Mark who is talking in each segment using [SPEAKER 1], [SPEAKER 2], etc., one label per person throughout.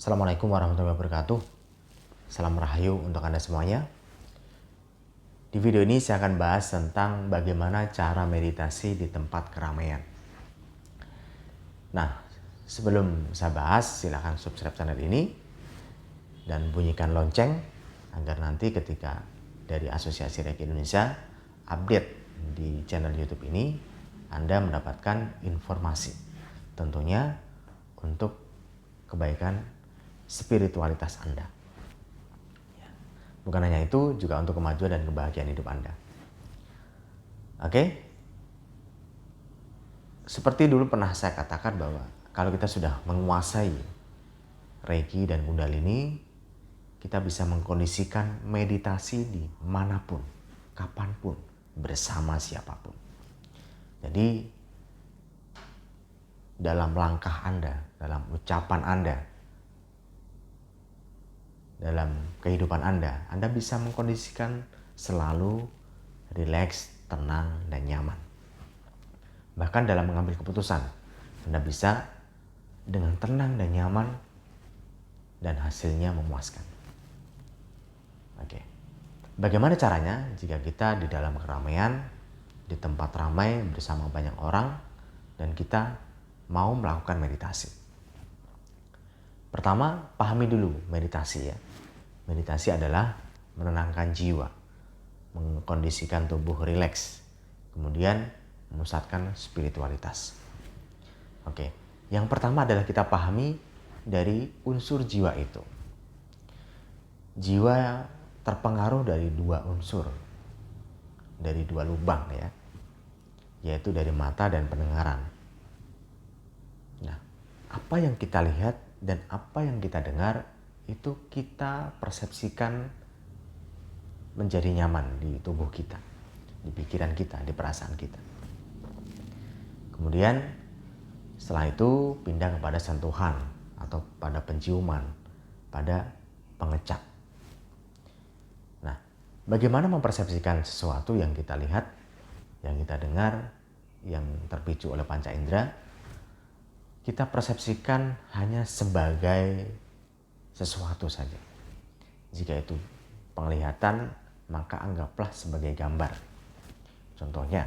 [SPEAKER 1] Assalamualaikum warahmatullahi wabarakatuh. Salam rahayu untuk Anda semuanya. Di video ini saya akan bahas tentang bagaimana cara meditasi di tempat keramaian. Nah, sebelum saya bahas, silahkan subscribe channel ini dan bunyikan lonceng agar nanti ketika dari Asosiasi Reiki Indonesia update di channel YouTube ini, Anda mendapatkan informasi. Tentunya untuk kebaikan spiritualitas Anda. Bukan hanya itu, juga untuk kemajuan dan kebahagiaan hidup Anda. Oke? Seperti dulu pernah saya katakan bahwa kalau kita sudah menguasai Reiki dan Kundalini, kita bisa mengkondisikan meditasi di manapun, kapanpun, bersama siapapun. Jadi, dalam langkah Anda, dalam ucapan Anda, dalam kehidupan Anda bisa mengkondisikan selalu rileks, tenang, dan nyaman. Bahkan dalam mengambil keputusan, Anda bisa dengan tenang dan nyaman dan hasilnya memuaskan. Oke. Bagaimana caranya jika kita di dalam keramaian, di tempat ramai bersama banyak orang, dan kita mau melakukan meditasi? Pertama, pahami dulu meditasi ya. Meditasi adalah menenangkan jiwa, mengkondisikan tubuh rileks, kemudian memusatkan spiritualitas. Oke, yang pertama adalah kita pahami dari unsur jiwa itu. Jiwa terpengaruh dari dua unsur, dari dua lubang ya, yaitu dari mata dan pendengaran. Nah, apa yang kita lihat dan apa yang kita dengar itu kita persepsikan menjadi nyaman di tubuh kita, di pikiran kita, di perasaan kita. Kemudian setelah itu pindah kepada sentuhan atau pada penciuman, pada pengecap. Nah, bagaimana mempersepsikan sesuatu yang kita lihat, yang kita dengar, yang terpicu oleh panca indera? Kita persepsikan hanya sebagai sesuatu saja. Jika itu penglihatan, maka anggaplah sebagai gambar. Contohnya,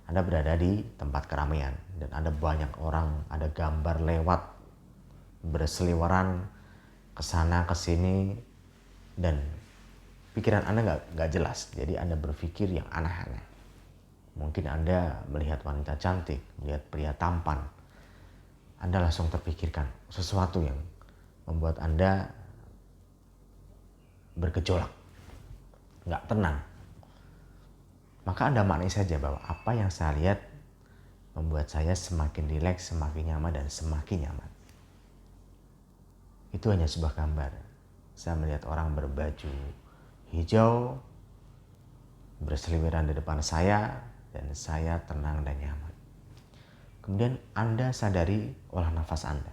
[SPEAKER 1] Anda berada di tempat keramaian dan ada banyak orang, ada gambar lewat berseliweran ke sana ke sini dan pikiran Anda nggak jelas. Jadi Anda berpikir yang aneh-aneh. Mungkin Anda melihat wanita cantik, melihat pria tampan. Anda langsung terpikirkan sesuatu yang membuat Anda bergejolak, nggak tenang. Maka Anda maknai saja bahwa apa yang saya lihat membuat saya semakin rileks, semakin nyaman, dan semakin nyaman. Itu hanya sebuah gambar. Saya melihat orang berbaju hijau berseliweran di depan saya dan saya tenang dan nyaman. Kemudian Anda sadari olah nafas Anda.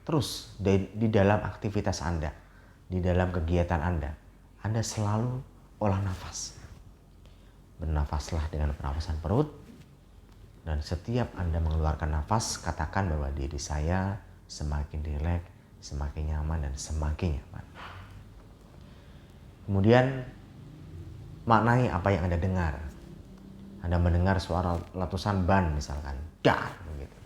[SPEAKER 1] Terus di dalam aktivitas Anda, di dalam kegiatan Anda selalu olah nafas. Bernafaslah dengan pernafasan perut, dan setiap Anda mengeluarkan nafas, katakan bahwa diri saya semakin rileks, semakin nyaman, dan semakin nyaman. Kemudian maknai apa yang Anda dengar. Anda mendengar suara letusan ban misalkan, dar begitu.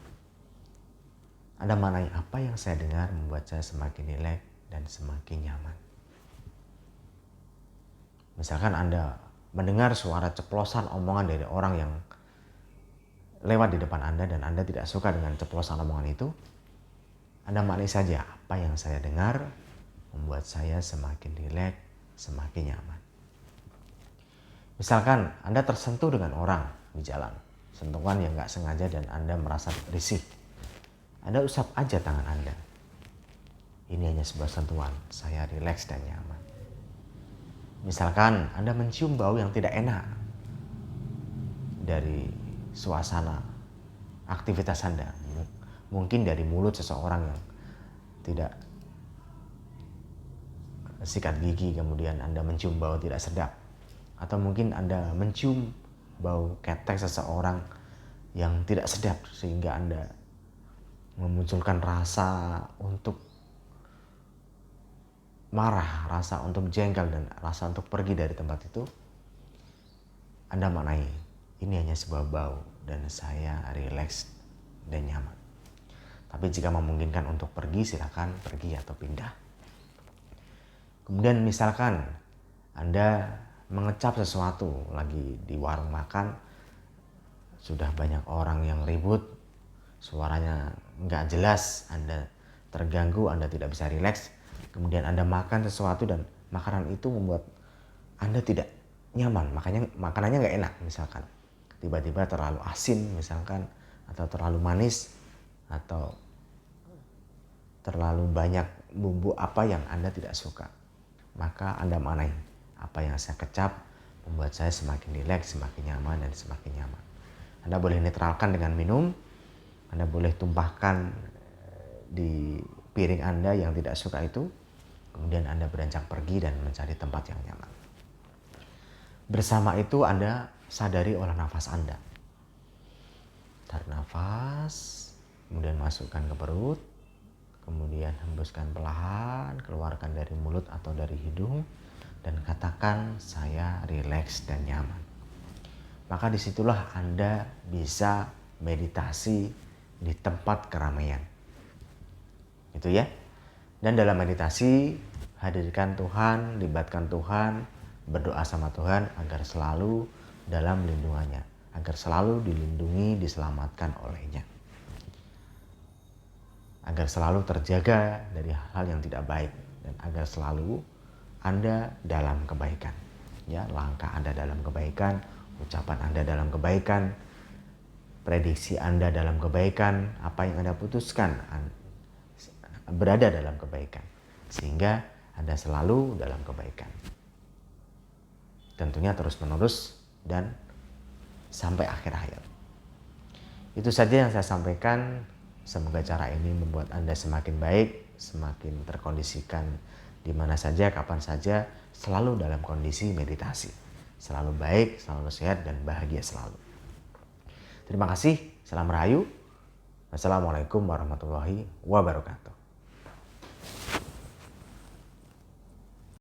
[SPEAKER 1] Anda maknai apa yang saya dengar membuat saya semakin rileks dan semakin nyaman. Misalkan Anda mendengar suara ceplosan omongan dari orang yang lewat di depan Anda dan Anda tidak suka dengan ceplosan omongan itu, Anda maknai saja apa yang saya dengar membuat saya semakin rileks, semakin nyaman. Misalkan Anda tersentuh dengan orang di jalan, sentuhan yang nggak sengaja dan Anda merasa risih. Anda usap aja tangan Anda. Ini hanya sebuah sentuhan, saya rileks dan nyaman. Misalkan Anda mencium bau yang tidak enak dari suasana aktivitas Anda. Mungkin dari mulut seseorang yang tidak sikat gigi, kemudian Anda mencium bau tidak sedap. Atau mungkin Anda mencium bau ketek seseorang yang tidak sedap sehingga Anda memunculkan rasa untuk marah, rasa untuk jengkel, dan rasa untuk pergi dari tempat itu, Anda maknai ini hanya sebuah bau dan saya rileks dan nyaman. Tapi jika memungkinkan untuk pergi, silakan pergi atau pindah. Kemudian misalkan Anda mengecap sesuatu lagi di warung makan, sudah banyak orang yang ribut, suaranya nggak jelas, Anda terganggu, Anda tidak bisa rileks. Kemudian Anda makan sesuatu dan makanan itu membuat Anda tidak nyaman, makanya makanannya nggak enak, misalkan tiba-tiba terlalu asin misalkan, atau terlalu manis, atau terlalu banyak bumbu apa yang Anda tidak suka. Maka Anda maknai, apa yang saya kecap membuat saya semakin rileks, semakin nyaman, dan semakin nyaman. Anda boleh netralkan dengan minum, Anda boleh tumpahkan di piring Anda yang tidak suka itu, kemudian Anda beranjak pergi dan mencari tempat yang nyaman. Bersama itu Anda sadari olah nafas Anda. Tarik nafas, kemudian masukkan ke perut, kemudian hembuskan perlahan, keluarkan dari mulut atau dari hidung, dan katakan saya rileks dan nyaman. Maka disitulah Anda bisa meditasi di tempat keramaian. Itu ya. Dan dalam meditasi, hadirkan Tuhan, libatkan Tuhan, berdoa sama Tuhan agar selalu dalam lindungannya, agar selalu dilindungi, diselamatkan olehnya, agar selalu terjaga dari hal yang tidak baik, dan agar selalu Anda dalam kebaikan. Ya, langkah Anda dalam kebaikan, ucapan Anda dalam kebaikan, prediksi Anda dalam kebaikan, apa yang Anda putuskan berada dalam kebaikan, sehingga Anda selalu dalam kebaikan. Tentunya terus-menerus dan sampai akhir hayat. Itu saja yang saya sampaikan. Semoga cara ini membuat Anda semakin baik, semakin terkondisikan di mana saja, kapan saja, selalu dalam kondisi meditasi. Selalu baik, selalu sehat, dan bahagia selalu. Terima kasih. Salam Rahayu. Wassalamualaikum warahmatullahi wabarakatuh.